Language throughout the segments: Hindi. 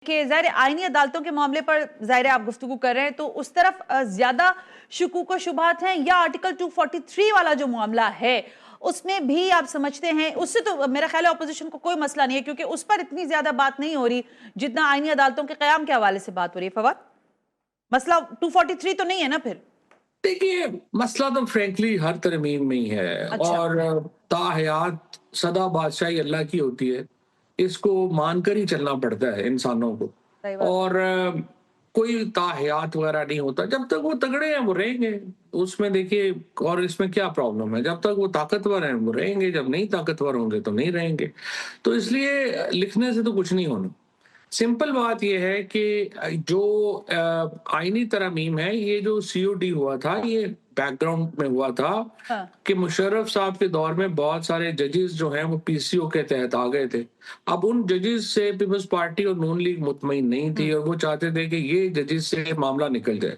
कि ज़ाहिर है आईनी अदालतों के मामले पर ज़ाहिर है आप गुफ्तगू कर रहे हैं, तो उस तरफ ज़्यादा शुकूक व शुबहात हैं, या आर्टिकल 243 वाला जो मामला है उसमें भी आप समझते हैं? उससे तो मेरा ख्याल है ऑपोजिशन को कोई मसला नहीं है, क्योंकि उस पर इतनी ज्यादा बात नहीं हो रही जितना आईनी अदालतों के कयाम के हवाले से बात हो रही है। फवाद, मसला 243 तो नहीं है ना फिर? देखिए, मसला तो फ्रैंकली हर तरमीम में ही है। अच्छा। और ताहयात सदा बादशाही अल्लाह की होती है, इसको मानकर ही चलना पड़ता है इंसानों को। सही बात। और कोई ताहयात वगैरह नहीं होता, जब तक वो तगड़े हैं वो रहेंगे। उसमें देखिए, और इसमें क्या प्रॉब्लम है? जब तक वो ताकतवर हैं वो रहेंगे, जब नहीं ताकतवर होंगे तो नहीं रहेंगे। तो इसलिए लिखने से तो कुछ नहीं होना। सिंपल बात ये है कि जो आईनी तरमीम है, ये जो सीओडी हुआ था, ये बैकग्राउंड में हुआ था हाँ। कि मुशर्रफ साहब के दौर में बहुत सारे जजेस जो हैं वो पीसीओ के तहत आ गए थे। अब उन जजेस से पीपल्स पार्टी और नून लीग मुतमईन नहीं थी, और वो चाहते थे कि ये जजेस से मामला निकल जाए।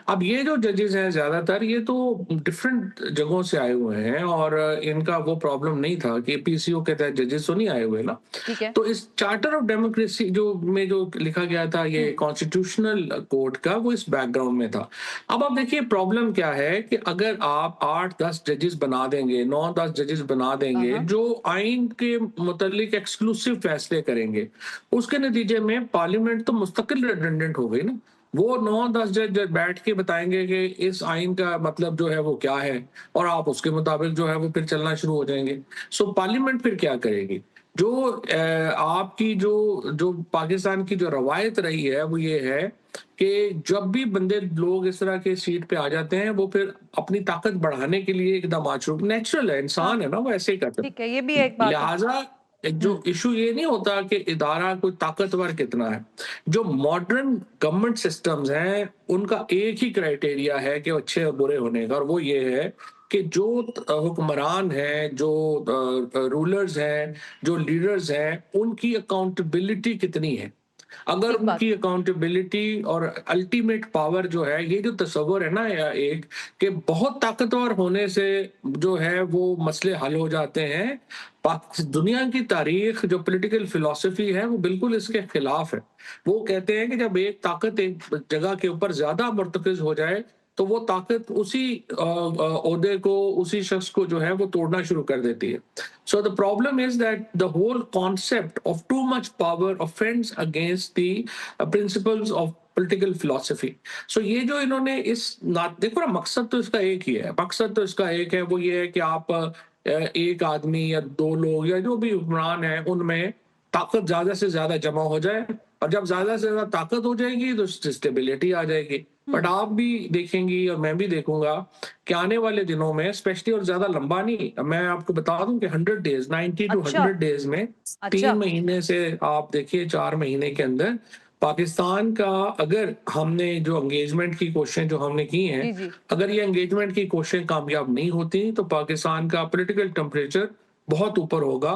अब ये जो जजेस हैं ज्यादातर, ये तो डिफरेंट जगहों से आए हुए हैं, और इनका वो प्रॉब्लम नहीं था कि पीसीओ के तहत जजेस तो नहीं आए हुए ना। ठीक है। तो इस चार्टर ऑफ डेमोक्रेसी जो लिखा गया था, ये कॉन्स्टिट्यूशनल कोर्ट का, वो इस बैकग्राउंड में था। अब आप देखिए प्रॉब्लम क्या है कि अगर आप 8-10 जजेस बना देंगे, 9-10 जजेस बना देंगे जो आइन के मुतालिक एक्सक्लूसिव फैसले करेंगे, उसके नतीजे में पार्लियामेंट तो मुस्तकिल रिडंडेंट हो गई ना। वो 9-10 जज बैठ के बताएंगे कि इस आइन का मतलब जो है वो क्या है, और आप उसके मुताबिक जो है वो फिर चलना शुरू हो जाएंगे। सो पार्लियामेंट फिर क्या करेगी? जो आपकी जो जो पाकिस्तान की जो रवायत रही है वो ये है कि जब भी बंदे लोग इस तरह के सीट पे आ जाते हैं, वो फिर अपनी ताकत बढ़ाने के लिए एकदम शुरू, नेचुरल है, हाँ, इंसान है ना, वो ऐसे ही करते ठीक है, ये भी हैं। एक बात है। लिहाजा जो इशू ये नहीं होता कि इदारा कोई ताकतवर कितना है। जो मॉडर्न गवर्नमेंट सिस्टम्स हैं, उनका एक ही क्राइटेरिया है कि अच्छे और बुरे होने का, और वो ये है कि जो हुक्मरान हैं, जो रूलर्स हैं, जो लीडर्स हैं, उनकी अकाउंटेबिलिटी कितनी है। अगर ठीक बात। उनकी अकाउंटेबिलिटी और अल्टीमेट पावर जो है, ये जो तस्वर है ना, या एक कि बहुत ताकतवर होने से जो है वो मसले हल हो जाते हैं, दुनिया की तारीख जो पॉलिटिकल फिलॉसफी है वो बिल्कुल इसके खिलाफ है। वो कहते हैं कि जब एक ताकत एक जगह के ऊपर ज्यादा मर्तकज हो जाए, तो वो ताकत उसी ओहदे को, उसी शख्स को जो है वो तोड़ना शुरू कर देती है। So the problem is that the whole concept of too much power offends against the principles of political philosophy. So ये जो इन्होंने इस ना, देखो ना, मकसद तो इसका एक ही है। मकसद तो इसका एक है, वो ये है कि आप एक आदमी या दो लोग या जो भी हुक्मरान है, उनमें ताकत ज्यादा से ज्यादा जमा हो जाए, और जब ज्यादा से ज्यादा ताकत हो जाएगी तो स्टेबिलिटी आ जाएगी। बट आप भी देखेंगी और मैं भी देखूंगा कि आने वाले दिनों में स्पेशली, और ज्यादा लंबा नहीं, मैं आपको बता दूं कि 100 डेज, 90 टू अच्छा। 100 डेज में, अच्छा। 3 महीने से आप देखिए 4 महीने के अंदर पाकिस्तान का, अगर हमने जो एंगेजमेंट की कोशिशें जो हमने की हैं, जी जी। अगर ये एंगेजमेंट की कोशिशें कामयाब नहीं होती, तो पाकिस्तान का पॉलिटिकल टेम्परेचर बहुत ऊपर होगा।